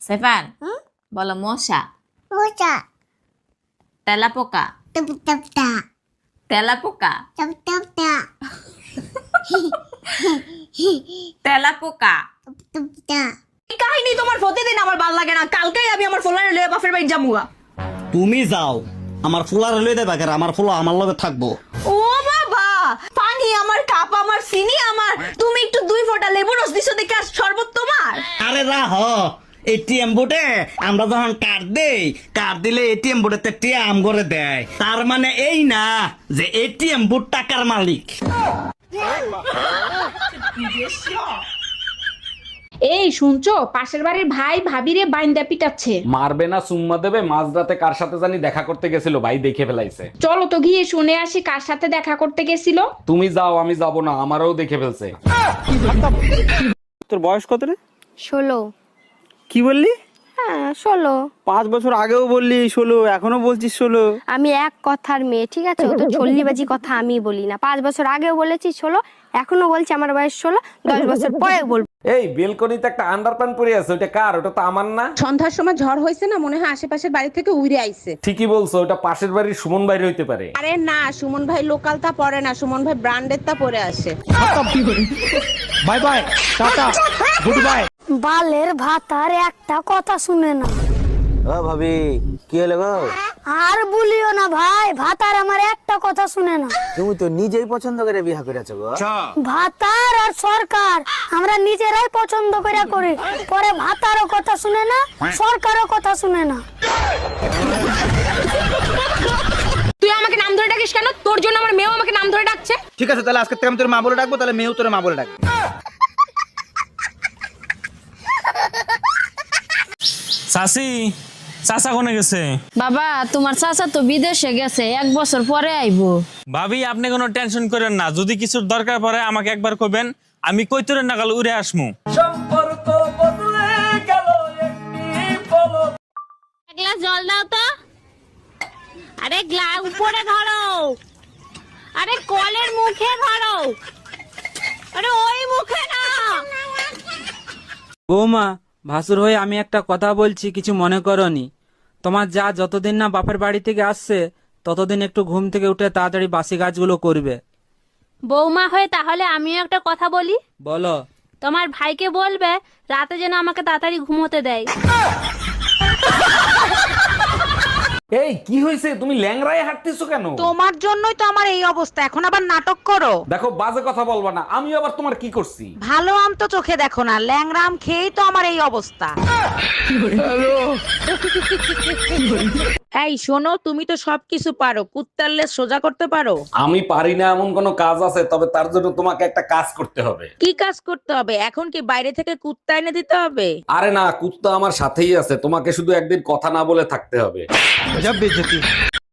সেফান বলো মশা মোচা তেলাপোকা টপ টপ টা তেলাপোকা টপ টপ টা তেলাপোকা টপ টপ টা এই কাহিনী তোমার প্রতিদিন আমার ভাল লাগে না। কালকেই আমি আমার ফোলারে লয়ে বাপের বাড়ি যামুগা। তুমি যাও, আমার ফুলার লই দেবা কেন? আমার ফুলা আমার লগে থাকবো। ও বাবা, পানি আমার, কাপ আমার, চিনি আমার, তুমি একটু 2 ফোঁটা লেবু রস দিছো দেখে আর শরবত তোমার। আরে রাহ, এটিএম বুটে আমরা যখন কার্ড দেই, কার্ড দিলে এটিএম বুটেতে টিয়া আম করে দেয়। তার মানে এই না যে এটিএম বুট টাকার মালিক। এই শুনছো, পাশের বাড়ির ভাই ভাবিরে বাইন্দা পিটাচ্ছে। মারবে না চুম্মা দেবে? মাঝরাতে কার সাথে জানি দেখা করতে গেছিল, ভাই দেখে ফেলাইছে। চলো তো গিয়ে শুনে আসি কার সাথে দেখা করতে গেছিল। তুমি যাও, আমি যাব না, আমারও দেখে ফেলছে। তোর বয়স কত রে? 16 কি বললি? হ্যাঁ 16 5 বছর আগেও বললি 16, এখনো বলছিস 16। আমি এক কথার মেয়ে, ঠিক আছে? ও তো চল্লিবাজি কথা আমি বলি না। 5 বছর আগেও বলেছি 16, এখনো বলছি আমার বয়স 16, 10 বছর পরে বলবো। এই বেলকনিতে একটা আন্ডারপ্যান্ট পরে আছে, ওটা কার? ওটা তো আমার না। সন্ধ্যার সময় ঝড় হয়েছে না, মনে হয় আশেপাশের বাড়ি থেকে উড়ে আইছে। ঠিকই বলছো, ওটা পাশের বাড়ির সুমন বাইরে হইতে পারে। আরে না, সুমন ভাই লোকালটা পরে না, সুমন ভাই ব্র্যান্ডেরটা পরে আসে। Bye bye, tata, good bye. বালের ভাতার একটা কথা শুনে না। ও ভাবি, কি হলো গো? আর বলিও না ভাই, ভাতার আমার একটা কথা শুনে না। তুমি তো নিজেই পছন্দ করে বিয়ে করেছো গো। ভাতার আর সরকার আমরা নিজেরাই পছন্দ করে করি, পরে ভাতারও কথা শুনে না, সরকারও কথা শুনে না। তুই আমাকে নাম ধরে ডাকিস কেন? তোর জন্য আমার মেয়েও আমাকে নাম ধরে ডাকছে। ঠিক আছে, তাহলে আজকে থেকে আমি তোর মা বলে ডাকবো, তাহলে মেয়েও তোর মা বলে ডাকবে। চাচি, চাচা কোনে গেছে? বাবা, তোমার চাচা তো বিদেশে গেছে, 1 বছর পরে আইবো। ভাবি আপনি কোনো টেনশন করেন না, যদি কিছুর দরকার পড়ে আমাকে একবার কইবেন, আমি কইতরে নাগাল উড়ে আসমু। গ্লাস জল দাও তো। আরে গ্লাস উপরে ধরো, আরে কলের মুখে ধরো, আরে ওই মুখে না। বৌমা, ভাসুর হয়ে আমি একটা কথা বলছি, কিছু মনে করনি। তোমার যা যতদিন না বাপের বাড়ি থেকে আসছে ততদিন একটু ঘুম থেকে উঠে তাড়াতাড়ি বাসি কাজগুলো করবে। বৌমা হয়ে তাহলে আমিও একটা কথা বলি। বলো। তোমার ভাইকে বলবে রাতে যেন আমাকে তাড়াতাড়ি ঘুমোতে দেয়। এই কি হয়েছে? তুমি ল্যাংড়ায় হাঁটতেছো কেন? তোমার জন্যই তো আমার এই অবস্থা, এখন আবার নাটক করো। দেখো, বাজে কথা বলবা না। আমি আবার তোমার কি করছি? ভালো আম তো চোখে দেখো না, ল্যাংড়া আম খেয়েই তো আমার এই অবস্থা। এই শোনো, তুমি তো সবকিছু পারো, কুত্তার লেজ সোজা করতে পারো। আমি পারি না এমন কোন কাজ আছে? তবে তার জন্য তোমাকে একটা কাজ করতে হবে। কি কাজ করতে হবে? এখন কি বাইরে থেকে কুত্তা এনে দিতে হবে? আরে না, কুত্তা আমার সাথেই আছে, তোমাকে শুধু একদিন কথা না বলে থাকতে হবে।